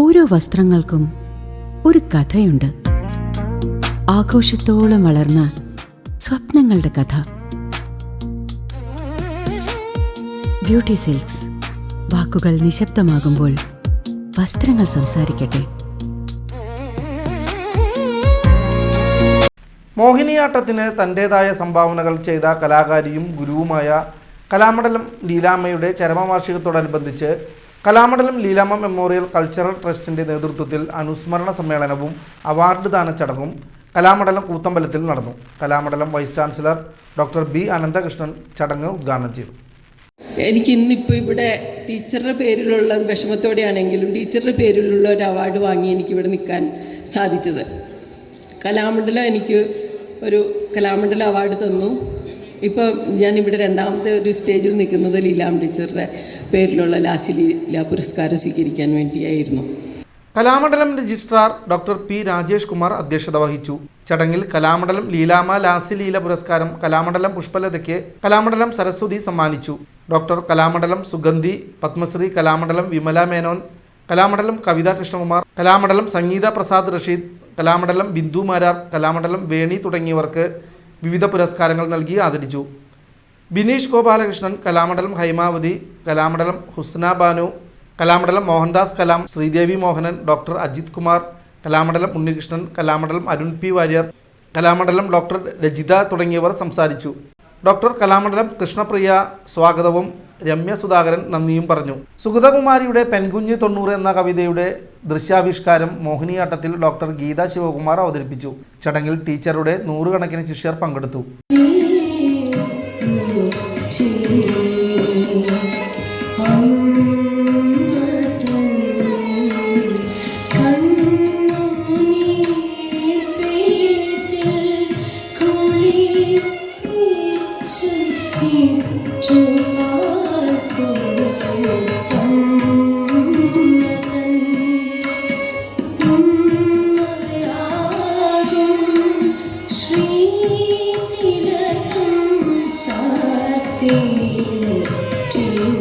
ഓരോ വസ്ത്രങ്ങൾക്കും ഒരു കഥയുണ്ട്. ആഘോഷത്തോളം വളർന്ന സ്വപ്നങ്ങളുടെ കഥ. Beauty Silks. വാക്കുകൾ നിശബ്ദമാകുമ്പോൾ വസ്ത്രങ്ങൾ സംസാരിക്കട്ടെ. മോഹിനിയാട്ടത്തിന് തൻ്റേതായ സംഭാവനകൾ ചെയ്ത കലാകാരിയും ഗുരുവുമായ കലാമണ്ഡലം ലീലാമ്മയുടെ ചരമവാർഷികത്തോടനുബന്ധിച്ച് കലാമണ്ഡലം ലീലാമ്മ മെമ്മോറിയൽ കൾച്ചറൽ ട്രസ്റ്റിൻ്റെ നേതൃത്വത്തിൽ അനുസ്മരണ സമ്മേളനവും അവാർഡ് ദാന ചടങ്ങും കലാമണ്ഡലം കൂത്തമ്പലത്തിൽ നടന്നു. Kalamandalam vice chancellor doctor B Ananthakrishnan ചടങ്ങ് ഉദ്ഘാടനം ചെയ്തു. എനിക്ക് ഇന്നിപ്പോൾ ഇവിടെ ടീച്ചറുടെ പേരിലുള്ള വിഷമത്തോടെയാണെങ്കിലും ടീച്ചറുടെ പേരിലുള്ള ഒരു അവാർഡ് വാങ്ങി എനിക്കിവിടെ നിൽക്കാൻ സാധിച്ചത്. കലാമണ്ഡലം എനിക്ക് ഒരു കലാമണ്ഡലം അവാർഡ് തന്നു. ഇപ്പോൾ ഞാനിവിടെ രണ്ടാമത്തെ ഒരു സ്റ്റേജിൽ നിൽക്കുന്നത് ലീലാമ്മ ടീച്ചറുടെ പേരിലുള്ള ലാസ്യ ലീല പുരസ്കാരം സ്വീകരിക്കാൻ വേണ്ടിയായിരുന്നു. Kalamandalam registrar doctor P Rajesh Kumar അധ്യക്ഷത വഹിച്ചു. ചടങ്ങിൽ കലാമണ്ഡലം ലീലാമ്മ ലാസ്യ ലീല പുരസ്കാരം കലാമണ്ഡലം പുഷ്പലതയ്ക്ക് കലാമണ്ഡലം സരസ്വതി സമ്മാനിച്ചു. ഡോക്ടർ കലാമണ്ഡലം സുഗന്ധി, പത്മശ്രീ കലാമണ്ഡലം വിമല മേനോൻ, കലാമണ്ഡലം കവിത കൃഷ്ണകുമാർ, കലാമണ്ഡലം സംഗീത പ്രസാദ് റഷീദ്, കലാമണ്ഡലം ബിന്ദു മാരാർ, കലാമണ്ഡലം വേണി തുടങ്ങിയവർക്ക് വിവിധ പുരസ്കാരങ്ങൾ നൽകി ആദരിച്ചു. Bineesh Gopalakrishnan, Kalamandalam Hymavathi, Kalamandalam Husna Banu, Kalamandalam Mohandas Kalam, Sreedevi Mohanan, doctor Ajith Kumar, Kalamandalam Unnikrishnan, Kalamandalam Arun P Varier, Kalamandalam doctor Rajitha തുടങ്ങിയവർ സംസാരിച്ചു. ഡോക്ടർ കലാമണ്ഡലം കൃഷ്ണപ്രിയ സ്വാഗതവും രമ്യ സുധാകരൻ നന്ദിയും പറഞ്ഞു. സുഗതകുമാരിയുടെ പെൺകുഞ്ഞ് 90 എന്ന കവിതയുടെ ദൃശ്യാവിഷ്കാരം മോഹിനിയാട്ടത്തിൽ ഡോക്ടർ ഗീത ശിവകുമാർ അവതരിപ്പിച്ചു. ചടങ്ങിൽ ടീച്ചറുടെ 100 കണക്കിന് ശിഷ്യർ പങ്കെടുത്തു. Thank you.